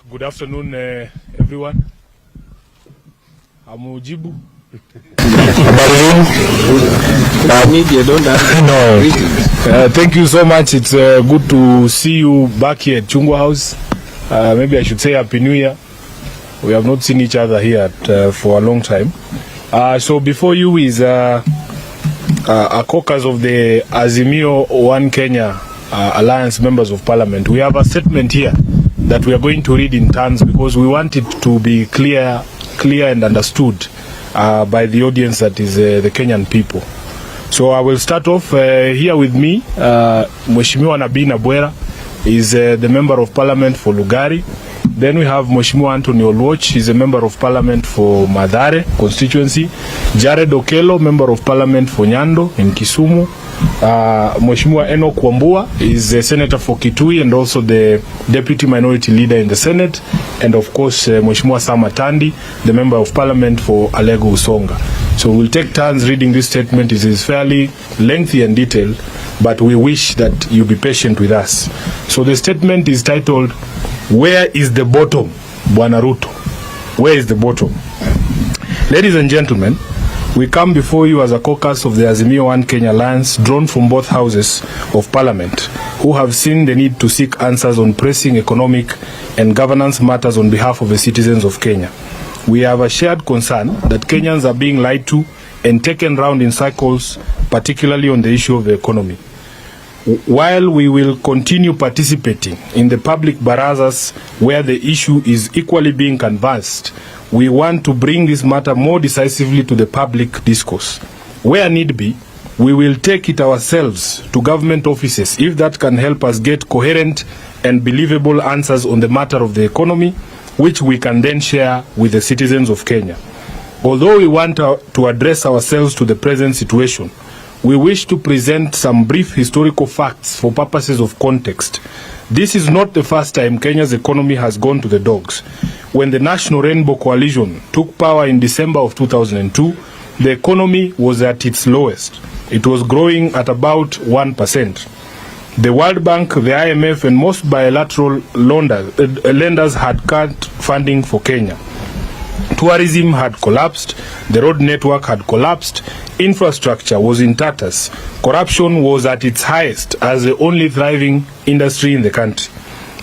Good afternoon, everyone. Amujibu. Thank you so much. It's good to see you back here at Chungwa House. Maybe I should say Happy New Year. We have not seen each other here for a long time. So before you is a caucus of the Azimio One Kenya Alliance members of Parliament. We have a statement here that we are going to read in turns because we want it to be clear and understood by the audience, that is the Kenyan people. So I will start off here with me. Mheshimiwa Nabina Bwera is the member of Parliament for Lugari. Then we have Mheshimiwa Anthony Oluoch, he's a member of Parliament for Mathare constituency. Jared Okello, member of Parliament for Nyando in Kisumu. Mheshimiwa Enoch Wambua is a senator for Kitui and also the deputy minority leader in the Senate. And of course, Mheshimiwa Sam Atandi, the member of Parliament for Alego Usonga. So we'll take turns reading this statement. It is fairly lengthy and detailed, but we wish that you be patient with us. So the statement is titled, "Where is the bottom, Bwana Ruto?" Where is the bottom? Ladies and gentlemen, we come before you as a caucus of the Azimio One Kenya Alliance, drawn from both houses of Parliament, who have seen the need to seek answers on pressing economic and governance matters on behalf of the citizens of Kenya. We have a shared concern that Kenyans are being lied to and taken round in circles, particularly on the issue of the economy. While we will continue participating in the public barazas where the issue is equally being canvassed, we want to bring this matter more decisively to the public discourse. Where need be, we will take it ourselves to government offices if that can help us get coherent and believable answers on the matter of the economy, which we can then share with the citizens of Kenya. Although we want to address ourselves to the present situation, we wish to present some brief historical facts for purposes of context. This is not the first time Kenya's economy has gone to the dogs. When the National Rainbow Coalition took power in December of 2002, the economy was at its lowest. It was growing at about 1%. The World Bank, the IMF, and most bilateral lenders had cut funding for Kenya. Tourism had collapsed, the road network had collapsed, infrastructure was in tatters, corruption was at its highest as the only thriving industry in the country.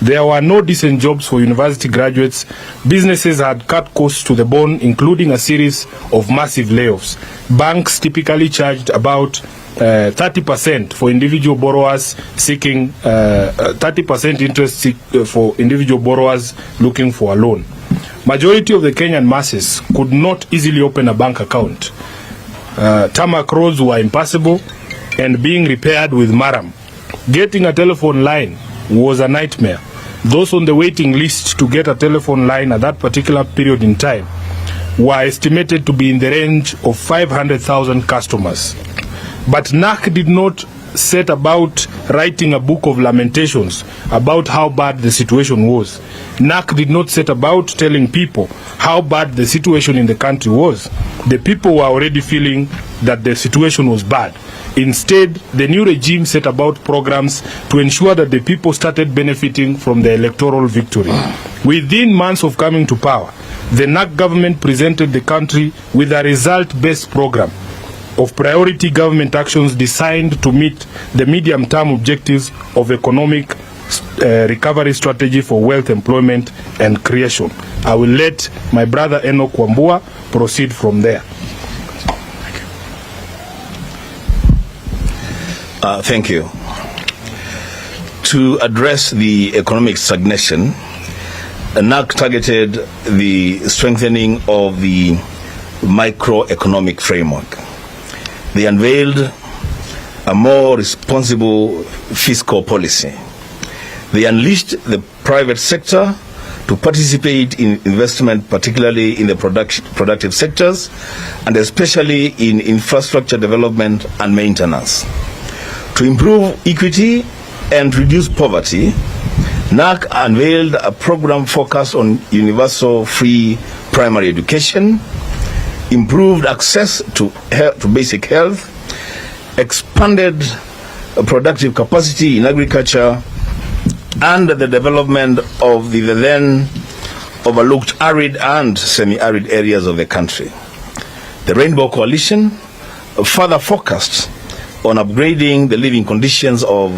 There were no decent jobs for university graduates, businesses had cut costs to the bone, including a series of massive layoffs. Banks typically charged about 30% for individual borrowers seeking 30% interest for individual borrowers looking for a loan. Majority of the Kenyan masses could not easily open a bank account. Tarmac roads were impassable and being repaired with maram. Getting a telephone line was a nightmare. Those on the waiting list to get a telephone line at that particular period in time were estimated to be in the range of 500,000 customers. But NAC did not set about writing a book of lamentations about how bad the situation was. NAC did not set about telling people how bad the situation in the country was. The people were already feeling that the situation was bad. Instead, the new regime set about programs to ensure that the people started benefiting from the electoral victory. Within months of coming to power, the NAC government presented the country with a result-based program of priority government actions designed to meet the medium-term objectives of economic recovery strategy for wealth, employment, and creation. I will let my brother Enoch Wambua proceed from there. Thank you. To address the economic stagnation, NAC targeted the strengthening of the microeconomic framework. They unveiled a more responsible fiscal policy. They unleashed the private sector to participate in investment, particularly in the productive sectors, and especially in infrastructure development and maintenance. To improve equity and reduce poverty, NAC unveiled a program focused on universal free primary education, improved access to basic health, expanded productive capacity in agriculture, and the development of the then overlooked arid and semi-arid areas of the country. The Rainbow Coalition further focused on upgrading the living conditions of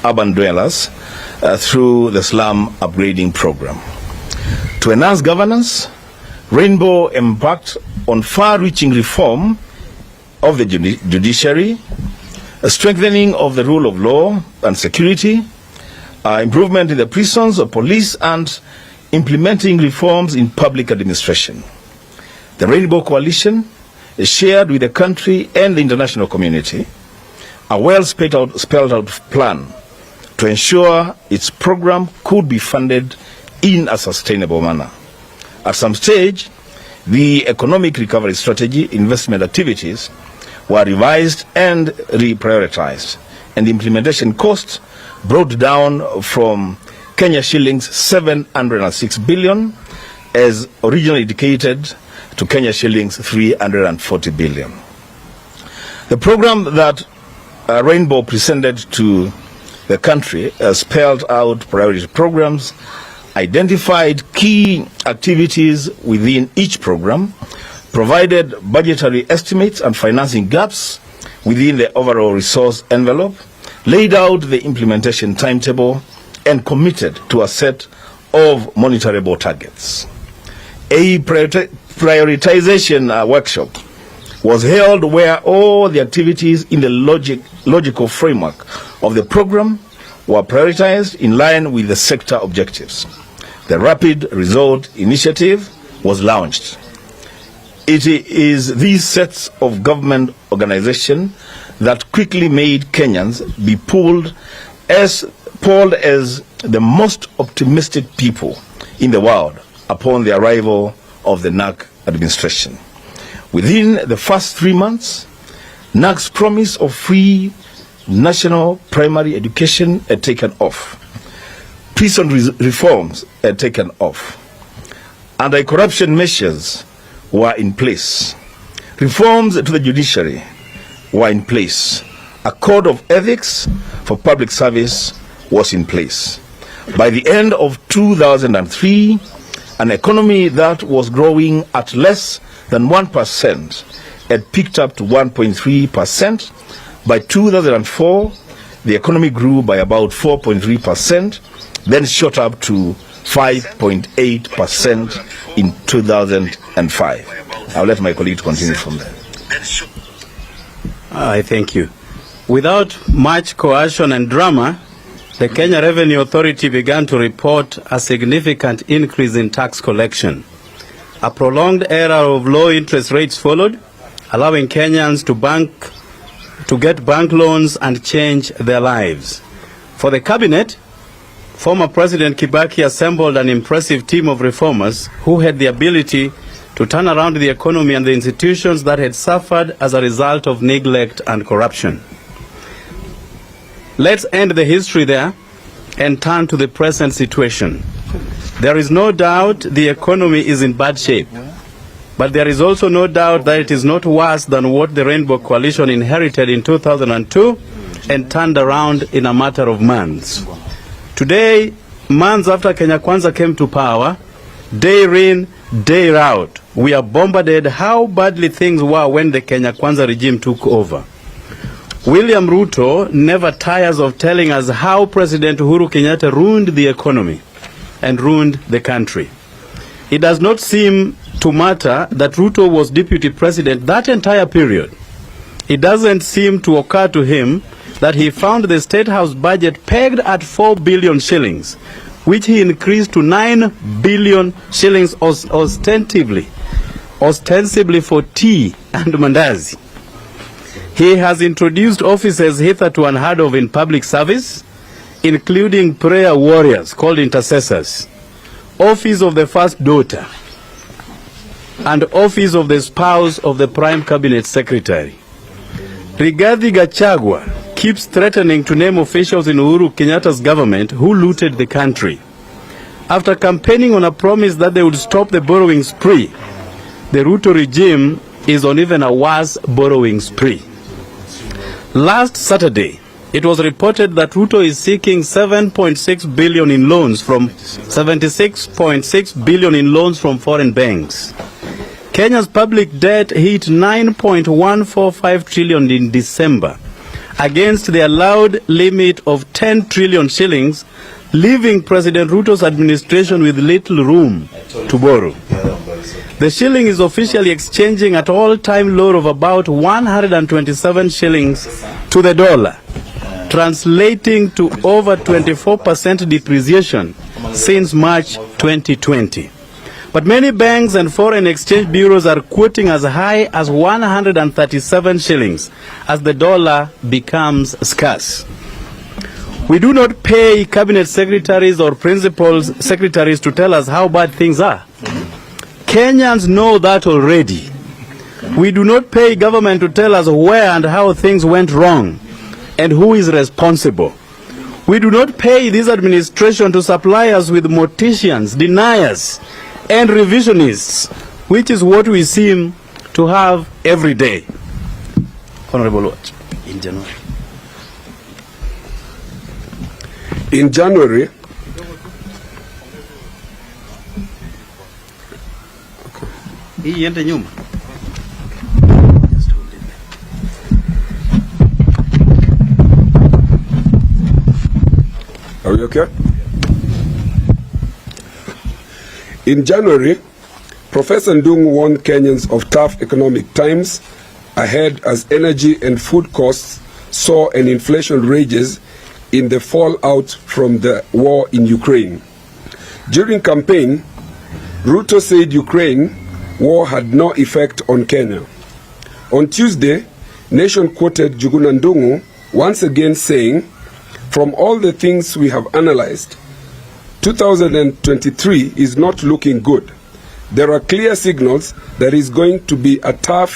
urban dwellers through the slum upgrading program. To enhance governance, Rainbow embarked on far-reaching reform of the judiciary, a strengthening of the rule of law and security, improvement in the prisons, police, and implementing reforms in public administration. The Rainbow Coalition shared with the country and the international community a well-spelled out plan to ensure its program could be funded in a sustainable manner. At some stage, the economic recovery strategy investment activities were revised and reprioritized, and the implementation costs brought down from Kenya shillings 706 billion as originally indicated to Kenya shillings 340 billion. The program that Rainbow presented to the country spelled out priority programs, identified key activities within each program, provided budgetary estimates and financing gaps within the overall resource envelope, laid out the implementation timetable, and committed to a set of monitorable targets. A prioritization workshop was held where all the activities in the logical framework of the program were prioritized in line with the sector objectives. The Rapid Result Initiative was launched. It is these sets of government organization that quickly made Kenyans be polled as the most optimistic people in the world upon the arrival of the NARC administration. Within the first 3 months, NARC's promise of free national primary education had taken off. Prison reforms had taken off. Anti-corruption measures were in place. Reforms to the judiciary were in place. A code of ethics for public service was in place. By the end of 2003, an economy that was growing at less than 1% had picked up to 1.3%. By 2004, the economy grew by about 4.3%, then shot up to 5.8% in 2005. I'll let my colleague continue from there. I thank you. Without much coercion and drama, the Kenya Revenue Authority began to report a significant increase in tax collection. A prolonged era of low interest rates followed, allowing Kenyans to get bank loans and change their lives. For the cabinet, former President Kibaki assembled an impressive team of reformers who had the ability to turn around the economy and the institutions that had suffered as a result of neglect and corruption. Let's end the history there and turn to the present situation. There is no doubt the economy is in bad shape, but there is also no doubt that it is not worse than what the Rainbow Coalition inherited in 2002 and turned around in a matter of months. Today, months after Kenya Kwanza came to power, day in, day out, we are bombarded how badly things were when the Kenya Kwanza regime took over. William Ruto never tires of telling us how President Uhuru Kenyatta ruined the economy and ruined the country. It does not seem to matter that Ruto was deputy president that entire period. It doesn't seem to occur to him that he found the State House budget pegged at 4 billion shillings, which he increased to 9 billion shillings ostensibly for tea and mandazi. He has introduced offices hitherto unheard of in public service, including prayer warriors called intercessors, office of the first daughter, and office of the spouse of the prime cabinet secretary. Rigathi Gachagua keeps threatening to name officials in Uhuru Kenyatta's government who looted the country. After campaigning on a promise that they would stop the borrowing spree, the Ruto regime is on even a worse borrowing spree. Last Saturday, it was reported that Ruto is seeking 7.6 billion in loans from 76.6 billion in loans from foreign banks. Kenya's public debt hit 9.145 trillion in December, against the allowed limit of 10 trillion shillings, leaving President Ruto's administration with little room to borrow. The shilling is officially exchanging at all-time low of about 127 shillings to the dollar, translating to over 24% depreciation since March 2020. But many banks and foreign exchange bureaus are quoting as high as 137 shillings as the dollar becomes scarce. We do not pay cabinet secretaries or principal secretaries to tell us how bad things are. Kenyans know that already. We do not pay government to tell us where and how things went wrong and who is responsible. We do not pay this administration to supply us with morticians, deniers, and revisionists, which is what we seem to have every day. Honorable Lord, in January. In January, are we okay? In January, Professor Ndung warned Kenyans of tough economic times ahead as energy and food costs saw an inflation rages in the fallout from the war in Ukraine. During campaign, Ruto said Ukraine war had no effect on Kenya. On Tuesday, Nation quoted Njuguna Ndung'u once again saying, "From all the things we have analyzed, 2023 is not looking good. There are clear signals that is going to be a tough